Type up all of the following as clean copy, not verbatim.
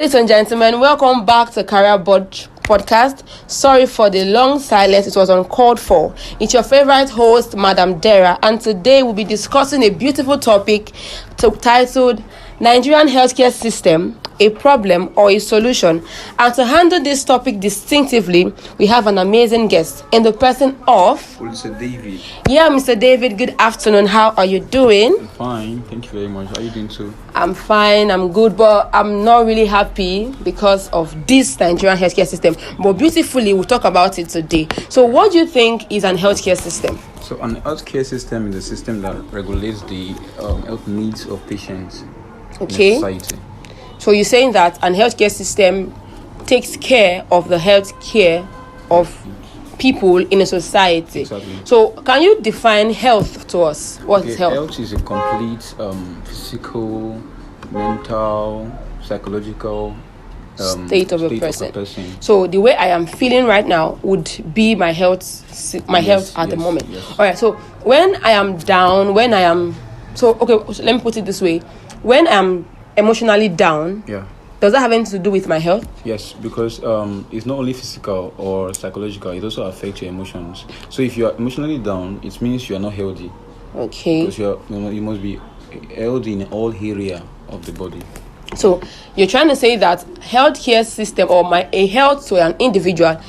Ladies and gentlemen, welcome back to Career Board Podcast. Sorry for the long silence, it was uncalled for. It's your favorite host, Madam Dera, and today we'll be discussing a beautiful topic titled Nigerian Healthcare System, a Problem or a Solution. And to handle this topic distinctively, we have an amazing guest in the person of Mr. David. Yeah, Mr. David, good afternoon. How are you doing? I'm fine, thank you very much. How are you doing too? I'm fine, I'm good, but I'm not really happy because of this Nigerian healthcare system. But beautifully, we'll talk about it today. So what do you think is an healthcare system? So an healthcare system is a system that regulates the health needs of patients in society. So you're saying that an healthcare system takes care of the health care of people in a society. Exactly. So can you define health to us? What is health? Health is a complete physical, mental, psychological state of a person. So the way I am feeling right now would be my health at the moment. Yes. All right. So when I am down, so let me put it this way: when I'm emotionally down, does that have anything to do with my health? Yes, because it's not only physical or psychological; it also affects your emotions. So if you are emotionally down, it means you are not healthy. Okay. Because you must be healthy in all area of the body. So you're trying to say that healthcare system or a health to an individual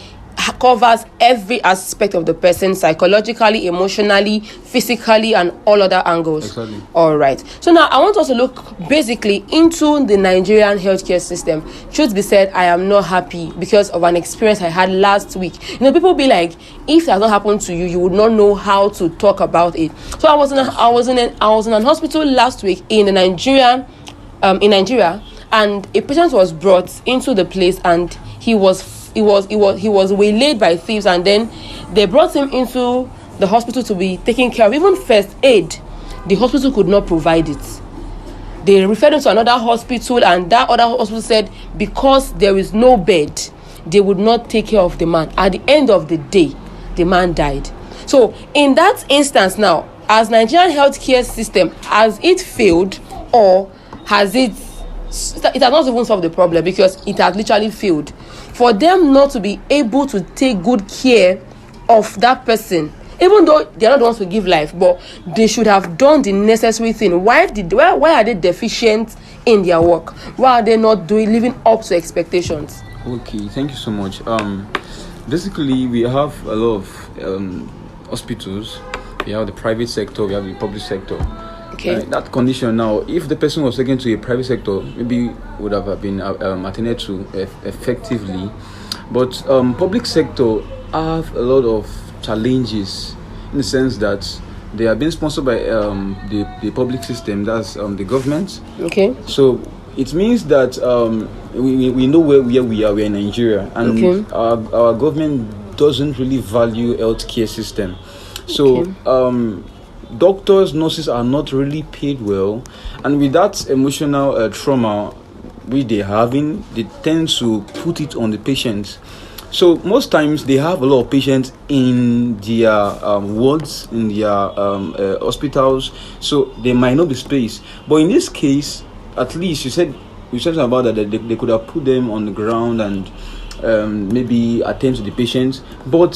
covers every aspect of the person, psychologically, emotionally, physically, and all other angles. Exactly. All right. So now I want us to look basically into the Nigerian healthcare system. Truth be said, I am not happy because of an experience I had last week. People be like, if that has not happened to you, you would not know how to talk about it. So I was in an hospital last week in Nigeria, and a patient was brought into the place, and he was waylaid by thieves, and then they brought him into the hospital to be taken care of. Even first aid, the hospital could not provide it. They referred him to another hospital, and that other hospital said because there is no bed, they would not take care of the man. At the end of the day, the man died. So in that instance now, as Nigerian healthcare system, has it failed, or has it has not even solved the problem, because it has literally failed? For them not to be able to take good care of that person, even though they are not the ones who give life, but they should have done the necessary thing. Why are they deficient in their work? Why are they not living up to expectations? Okay, thank you so much. Basically, we have a lot of hospitals. We have the private sector, we have the public sector. Okay. That condition now, if the person was taken to a private sector, maybe would have been attended to effectively. But public sector have a lot of challenges, in the sense that they are being sponsored by the public system, that's the government. Okay. So it means that we know where we are. We're in Nigeria, and our government doesn't really value healthcare system. So doctors, nurses are not really paid well, and with that emotional trauma which they're having, they tend to put it on the patients. So most times they have a lot of patients in their wards, in their hospitals, so there might not be space. But in this case, at least you said something about that they could have put them on the ground and maybe attend to the patients. But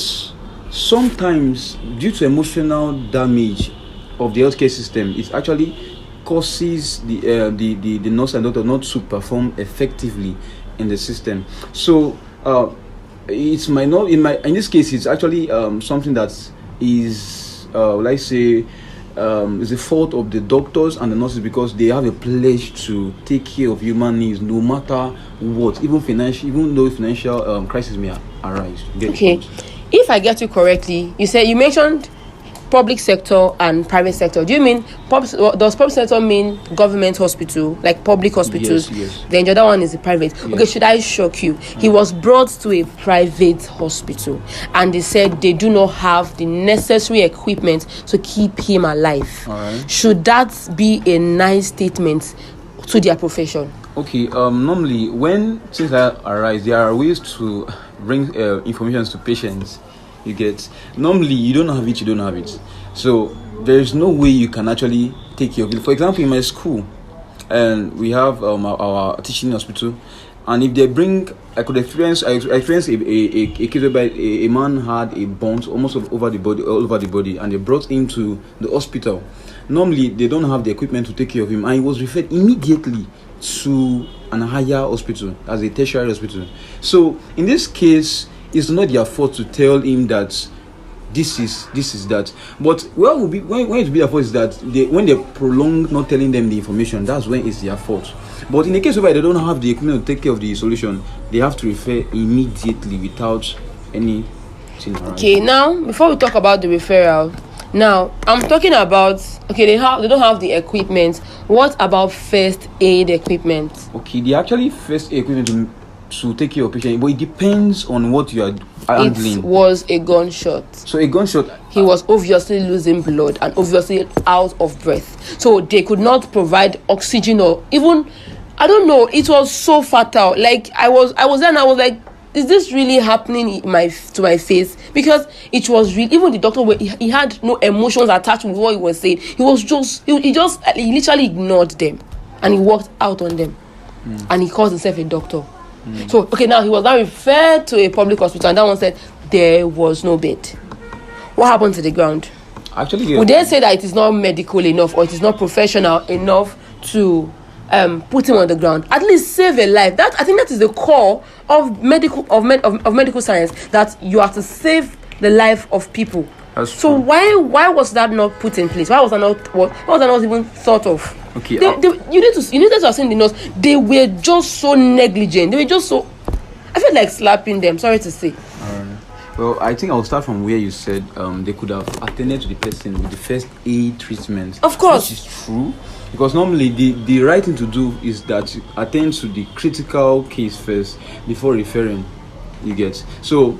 sometimes, due to emotional damage of the healthcare system, it actually causes the nurse and doctor not to perform effectively in the system. So it might not, in this case, it's actually something that is is the fault of the doctors and the nurses, because they have a pledge to take care of human needs no matter what, even though financial crisis may arise. Okay, if I get you correctly, you mentioned public sector and private sector. Do you mean does public sector mean government hospital, like public hospitals? Yes. Then the other one is the private. Yes. Okay, should I shock you? He was brought to a private hospital, and they said they do not have the necessary equipment to keep him alive. All right. Should that be a nice statement to their profession? Okay, normally when things like that arise, there are ways to bring information to patients. You get, normally you don't have it. So there is no way you can actually take care of it. For example, in my school, and we have our teaching hospital, And if they bring, I experienced a case whereby a man had a burn almost all over the body, and they brought him to the hospital. Normally, they don't have the equipment to take care of him, and he was referred immediately to an higher hospital, as a tertiary hospital. So, in this case, it's not their fault to tell him that this is that. But when it will be their fault is that when they prolong not telling them the information, that's when it's their fault. But in the case where they don't have the equipment to take care of the solution, they have to refer immediately without anything around. Okay, now before we talk about the referral, now I'm talking about, okay, they don't have the equipment. What about first aid equipment? Okay, they actually first aid equipment to take care of patient, but it depends on what you are handling. It was a gunshot. So a gunshot. He was obviously losing blood and obviously out of breath. So they could not provide oxygen or even, I don't know. It was so fatal. Like I was there and I was like, is this really happening to my face? Because it was real. Even the doctor, he had no emotions attached with what he was saying. He literally ignored them, and he walked out on them, and he called himself a doctor. So, okay, now he was now referred to a public hospital, and that one said there was no bed. What happened to the ground? Actually, yeah. Would they say that it is not medical enough or it is not professional enough to put him on the ground? At least save a life. I think that is the core of medical science, that you have to save the life of people. So why was that not put in place? Why was that not even thought of? Okay, you needed to have seen the nurse. They were just so negligent. They were just so, I felt like slapping them. Sorry to say. Well, I think I'll start from where you said they could have attended to the person with the first aid treatment. Of course, which is true, because normally the right thing to do is that you attend to the critical case first before referring. You get so.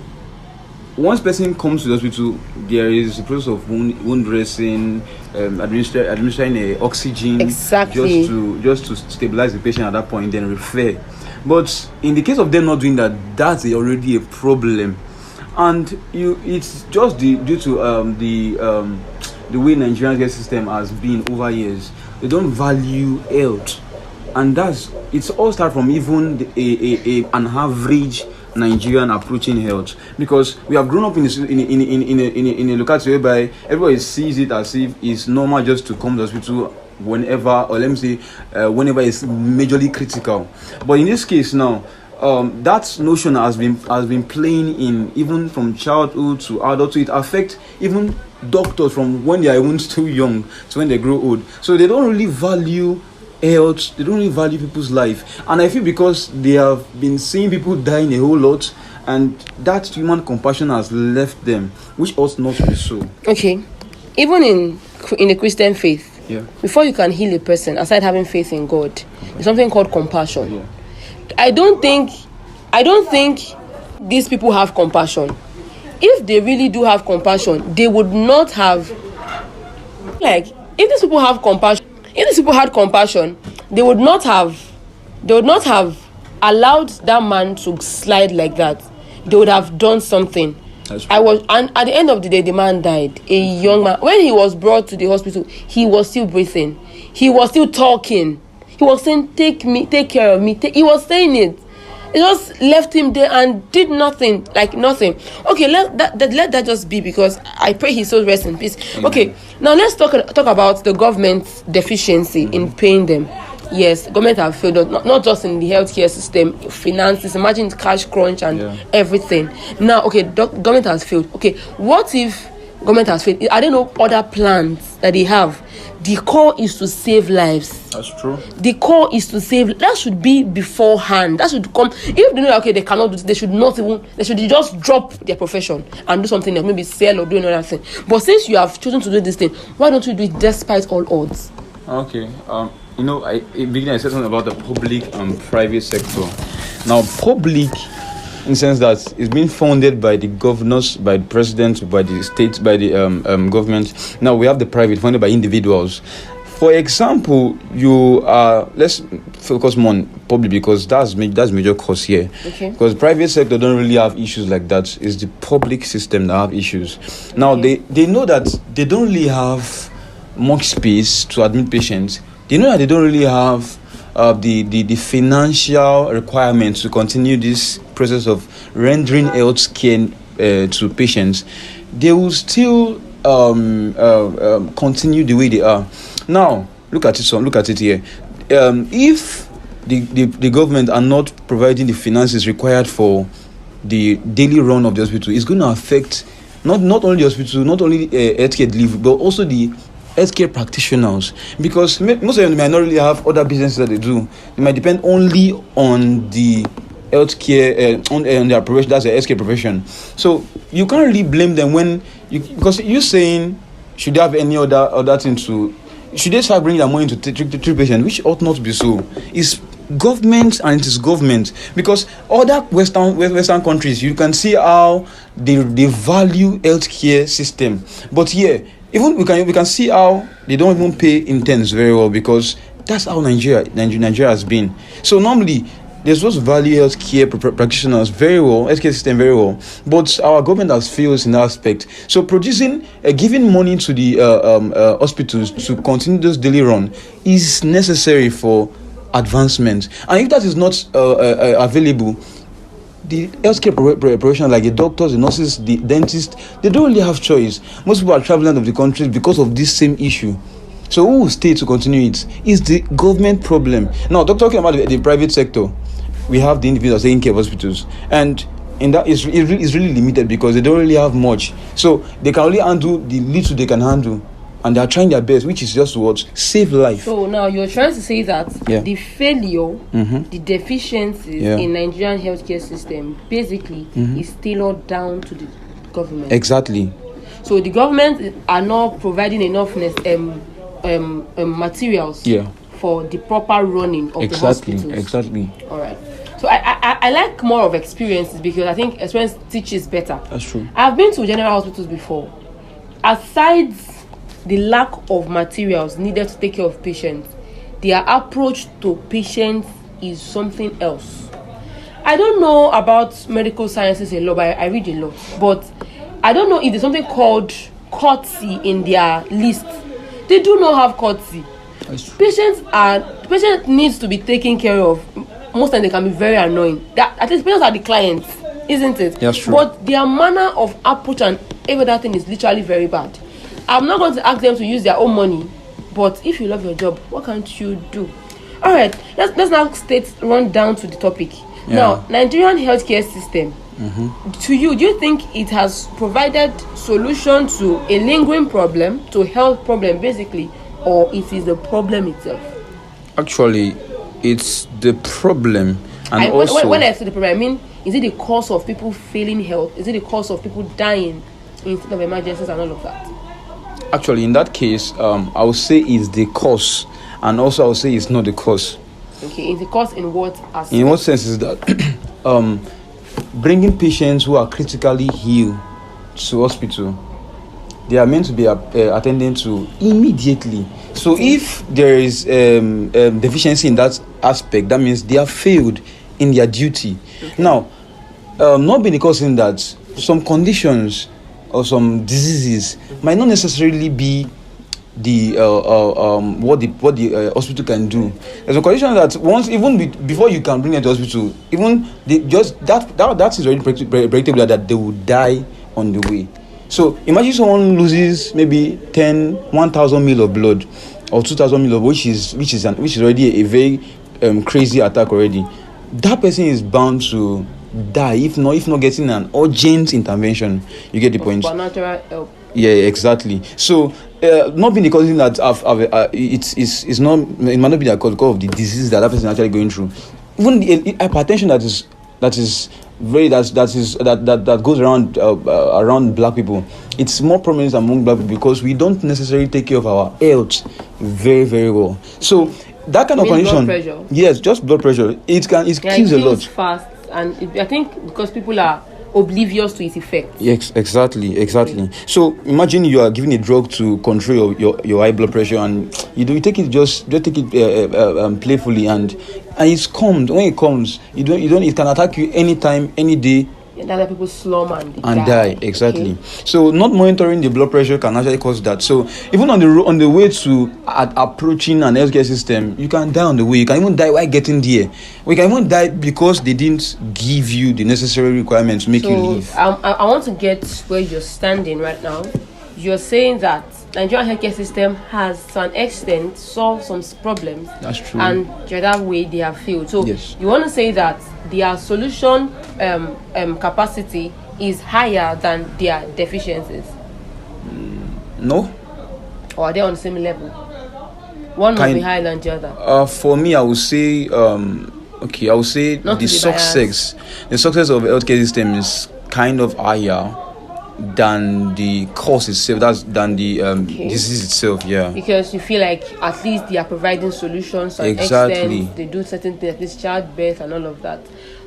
Once person comes to the hospital, there is a process of wound dressing, administering oxygen, exactly, just to stabilize the patient at that point, then refer. But in the case of them not doing that, that's already a problem, and it's just due to the way Nigerian health system has been over years. They don't value health, and it's all start from even an average Nigerian approaching health, because we have grown up in a locality whereby everybody sees it as if it's normal just to come to the hospital whenever, or let me say whenever it's majorly critical. But in this case now, that notion has been playing in even from childhood to adulthood. It affects even doctors from when they are even still young to when they grow old. So they don't really value health, they don't really value people's life, and I feel because they have been seeing people dying a whole lot, and that human compassion has left them, which ought not to be so. Okay, even in the Christian faith, yeah, before you can heal a person, aside having faith in God, there's something called compassion. Yeah. I don't think these people have compassion. If they really do have compassion, they would not have, like, if these people have compassion. If these people had compassion, they would not have allowed that man to slide like that. They would have done something. And at the end of the day, the man died. A young man. When he was brought to the hospital, he was still breathing. He was still talking. He was saying, take care of me. He was saying it. It just left him there and did nothing, like nothing. Okay, let that just be, because I pray his soul rest in peace. Amen. Okay, now let's talk about the government's deficiency in paying them. Yes, government have failed, not just in the healthcare system, finances, imagine cash crunch and everything. Now, okay, government has failed. Okay, what if government has failed? Are there no other plans that they have? The core is to save lives. That's true. The core is to save. That should be beforehand. That should come. If they know, okay, they cannot do this, they should just drop their profession and do something else, maybe sell or do another thing. But since you have chosen to do this thing, why don't you do it despite all odds? Okay. In the beginning I said something about the public and private sector. Now, public, in the sense that it's being funded by the governors, by the president, by the states, by the government. Now we have the private, funded by individuals. For example, let's focus more on public, because that's major cause here. Okay. Because private sector don't really have issues like that. It's the public system that have issues. Now they know that they don't really have much space to admit patients. They know that they don't really have the financial requirements to continue this process of rendering health care to patients, they will still continue the way they are. Now, look at it here. If the government are not providing the finances required for the daily run of the hospital, it's going to affect not only the hospital, not only healthcare delivery, but also the healthcare practitioners, because most of them might not really have other businesses that they do. They might depend only on the healthcare on their profession. That's the healthcare profession. So you can't really blame them because you're saying, should they have any other thing to? Should they start bringing their money to treat patients, which ought not to be so? It's government, and it is government, because other Western countries, you can see how they value healthcare system, but here even we can see how they don't even pay interns very well, because that's how Nigeria has been. So normally they're supposed to value healthcare practitioners very well, healthcare system very well, but our government has failed in that aspect. So giving money to the hospitals to continue this daily run is necessary for advancement. And if that is not available, the healthcare professionals like the doctors, the nurses, the dentists, they don't really have choice. Most people are traveling out of the country because of this same issue. So who will stay to continue it? It's the government problem. Now, talking about the private sector, we have the individuals taking care of hospitals, and in that is really limited because they don't really have much. So they can only handle the little they can handle, and they are trying their best, which is just what save life. So now you're trying to say that the failure, the deficiencies in Nigerian healthcare system basically is tailored down to the government. Exactly. So the government are not providing enough materials for the proper running of the hospitals. Exactly. All right. So I like more of experiences, because I think experience teaches better. That's true. I've been to general hospitals before. Aside the lack of materials needed to take care of patients, their approach to patients is something else. I don't know about medical sciences a lot, but I read a lot. But I don't know if there's something called courtesy in their list. They do not have courtesy. Patient needs to be taken care of. Most times they can be very annoying. At least patients are the clients, isn't it? That's true. But their manner of approach and every other thing is literally very bad. I'm not going to ask them to use their own money, but if you love your job, what can't you do? All right, let's now run down to the topic. Now, Nigerian healthcare system. To you, do you think it has provided solution to a lingering problem, to health problem basically, or it is the problem itself? Actually, it's the problem, and also when I say the problem, I mean, is it the cause of people failing health? Is it the cause of people dying instead of emergencies and all of that? Actually, in that case, I would say it's the cause, and also I would say it's not the cause. Okay, it's the cause in what aspect? In what sense is that bringing patients who are critically ill to hospital, they are meant to be attended to immediately. So if there is deficiency in that aspect, that means they have failed in their duty. Okay. Now, not being the cause in that some conditions or some diseases might not necessarily be the what the hospital can do. There's a condition that before you can bring them to hospital, even that is already predictable that they will die on the way. So imagine someone loses maybe 1,000 ml of blood or 2,000 ml of which is already a very crazy attack already. That person is bound to die if not getting an urgent intervention. You get the point? Supernatural help. Yeah, exactly. So not being the cause that it's not, it might not be the cause of the disease that person is actually going through. Even the hypertension that goes around black people, it's more prominent among black people because we don't necessarily take care of our health very, very well. So that kind of condition, blood pressure? Yes, just blood pressure. It kills a lot fast, and I think because people are oblivious to its effects. Yes, exactly. So imagine you are given a drug to control your high blood pressure, and you take it just take it playfully, and it comes. When it comes, you don't it can attack you anytime, any day, And that's why people slum and die. Exactly. Okay. So not monitoring the blood pressure can actually cause that. So even on the way to approaching an healthcare system, you can die on the way. You can even die while getting there. We can even die because they didn't give you the necessary requirements to make you leave. I want to get where you're standing right now. You're saying that Nigerian healthcare system has, to an extent, solved some problems. That's true. And the other way they have failed. So yes. You want to say that their solution capacity is higher than their deficiencies? No. Or are they on the same level? One must be higher than the other. For me, I would say, I would say the success of the healthcare system is kind of higher than the cause itself, than the disease itself, yeah. Because you feel like at least they are providing solutions to an extent, they do certain things, at least childbirth and all of that.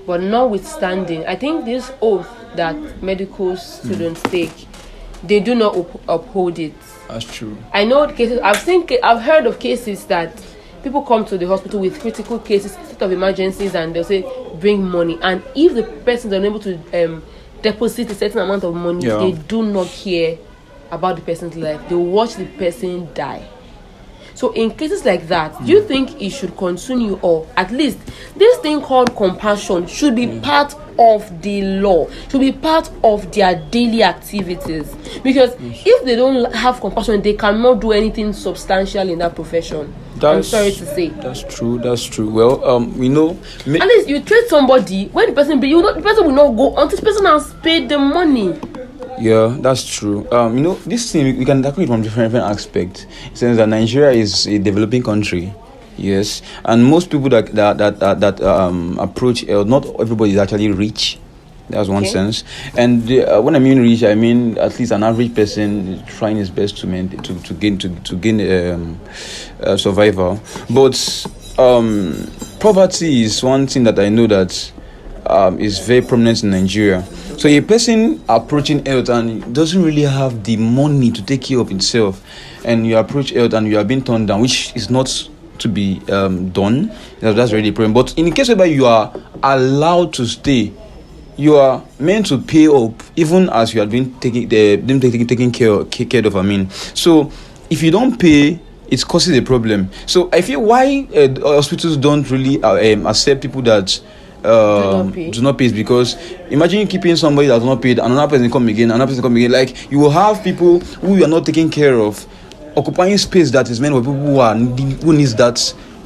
But notwithstanding, I think this oath that medical students take, they do not uphold it. That's true. I know cases, I've heard of cases that people come to the hospital with critical cases, state of emergencies, and they'll say, bring money. And if the person is unable to deposit a certain amount of money, they do not care about the person's life. They watch the person die. So in cases like that, do you think it should continue, or at least this thing called compassion should be part of the law, should be part of their daily activities? Because if they don't have compassion, they cannot do anything substantial in that profession. I'm sorry to say. That's true. Well, we know. At least you treat somebody, when the person the person will not go until the person has paid the money. Yeah, that's true. This thing we can tackle it from different aspects. Since that Nigeria is a developing country, yes, and most people that approach health, not everybody is actually rich. That's one sense. And when I mean rich, I mean at least an average person is trying his best to gain survival. But poverty is one thing that I know that is very prominent in Nigeria. So a person approaching health and doesn't really have the money to take care of himself, and you approach health and you are being turned down, which is not to be done. That's really a problem. But in the case where you are allowed to stay, you are meant to pay up, even as you have been taken care of. So if you don't pay, it causes a problem. So I feel why hospitals don't really accept people that do not pay is because imagine keeping somebody that's not paid, another person come again. Like you will have people who you are not taking care of occupying space that is meant for people who needs that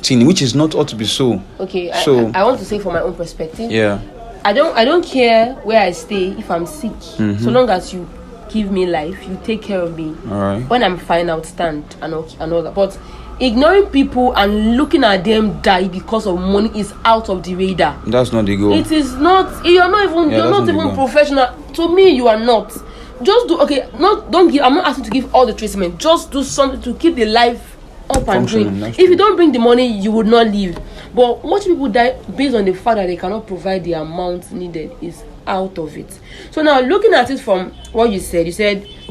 thing, which is not ought to be so. Okay, so I want to say from my own perspective. Yeah. I don't care where I stay if I'm sick, so long as you give me life, you take care of me. All right. When I'm fine, I'll stand and all that. But ignoring people and looking at them die because of money is out of the radar. That's not the goal. It is not. You're not even professional. To me, you are not. Just do don't give. I'm not asking to give all the treatment. Just do something to keep the life up and going. If you don't bring the money, you would not leave. But watching people die based on the fact that they cannot provide the amount needed is out of it. So now looking at it from what you said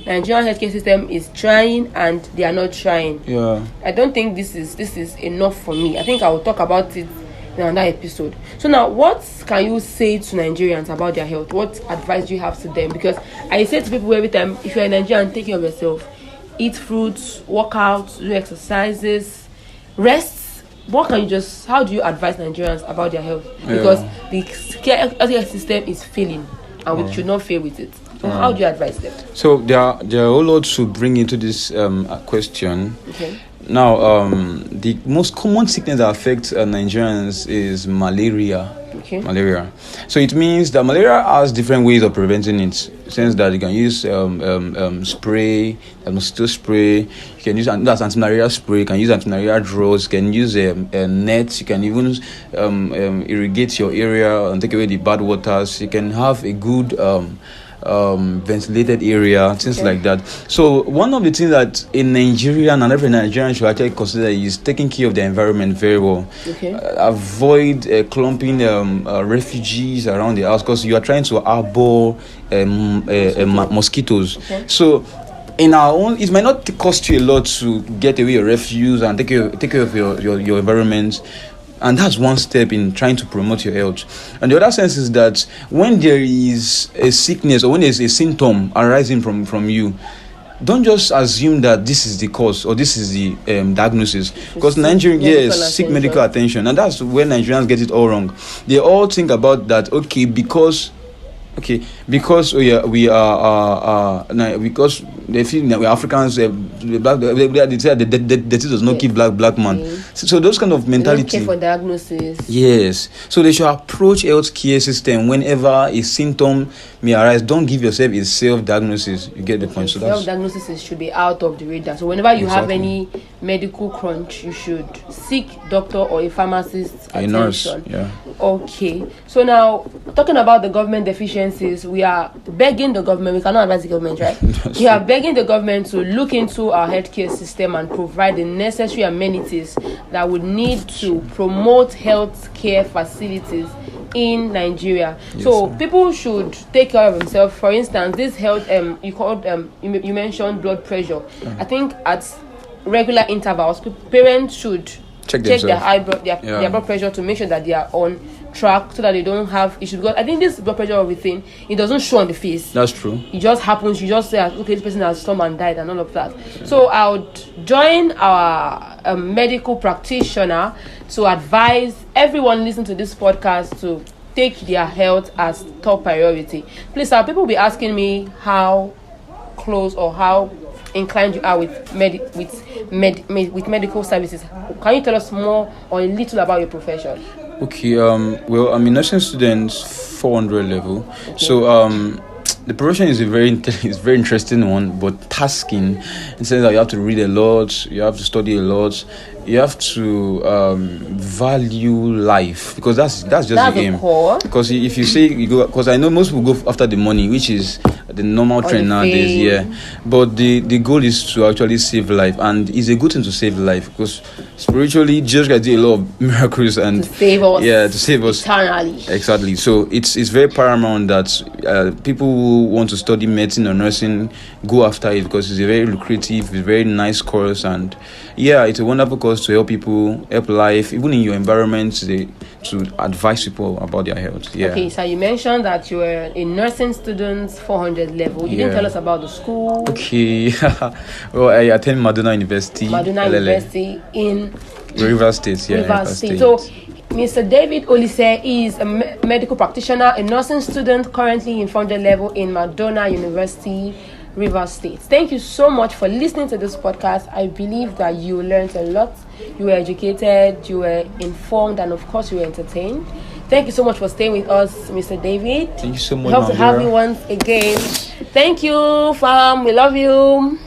Nigerian healthcare system is trying and they are not trying. Yeah. I don't think this is enough for me. I think I will talk about it in another episode. So now, what can you say to Nigerians about their health? What advice do you have to them? Because I say to people every time, if you're a Nigerian, take care of yourself. Eat fruits, work out, do exercises, rest. How do you advise Nigerians about their health? Because the healthcare system is failing and we should not fail with it. So how do you advise them? So there are a whole lot to bring into this question. Okay. Now, the most common sickness that affects Nigerians is malaria. Okay. Malaria. So it means that malaria has different ways of preventing it. In the sense that you can use spray, mosquito spray. You can use that's anti-malaria spray. You can use anti-malaria drugs. You can use a net. You can even irrigate your area and take away the bad waters. You can have a good ventilated area, things like that. So one of the things that a Nigerian and every Nigerian should actually consider is taking care of the environment very well. Okay. Avoid clumping refugees around the house because you are trying to harbor mosquitoes. Okay. So in our own, it might not cost you a lot to get away your refuse and take care of your environment. And that's one step in trying to promote your health. And the other sense is that when there is a sickness or when there's a symptom arising from you, don't just assume that this is the cause or this is the diagnosis. Because Nigerians, seek medical attention. And that's where Nigerians get it all wrong. They all think about that, because because they feel that we're Africans, they say the disease does not keep black man. So those kind of mentality. They don't care for diagnosis. Yes. So they should approach healthcare system whenever a symptom may arise. Don't give yourself a self-diagnosis. You get the point. So self-diagnosis should be out of the radar. So whenever you have any medical crunch, you should seek doctor or a pharmacist attention. Nurse. Yeah. Okay. So now, talking about the government deficiencies, we are begging the government. We cannot advise the government, right? We are begging the government to look into our healthcare system and provide the necessary amenities that would need to promote healthcare facilities in Nigeria. Yes, so people should take care of themselves. For instance, this health you mentioned blood pressure. I think at regular intervals, parents should check their blood pressure to make sure that they are on track, so that they don't have issues. Because I think this blood pressure of a thing, it doesn't show on the face. That's true. It just happens. You just say, okay, this person has come and died and all of that. Yeah. So I would join our medical practitioner to advise everyone listening to this podcast to take their health as top priority. Please, people will be asking me how close or how inclined you are with medical services. Can you tell us more or a little about your profession? Okay, well, I'm a nursing student 400 level. Okay. So the profession is very interesting one, but tasking, in the sense that you have to read a lot, you have to study a lot, you have to value life, because that's just the game. Core. Because if you say you go, because I know most people go after the money, which is the normal trend nowadays, yeah. But the goal is to actually save life, and it's a good thing to save life, because spiritually Jesus Christ did a lot of miracles and to save us eternally. Exactly. So it's very paramount that people who want to study medicine or nursing go after it, because it's a very lucrative, it's a very nice course, and yeah, it's a wonderful course to help people, help life, even in your environment, to advise people about their health. Yeah. Okay, so you mentioned that you were a nursing student 400 level. You didn't tell us about the school. Okay. Well, I attend Madonna University. University in Rivers State. Yeah, Rivers State. So Mr. David Olise is a medical practitioner, a nursing student currently in 400 level in Madonna University, Rivers State. Thank you so much for listening to this podcast. I believe that you learned a lot. You were educated, you were informed, and of course you were entertained. Thank you so much for staying with us, Mr. David. Thank you so much. We hope to have you once again. Thank you, fam. We love you.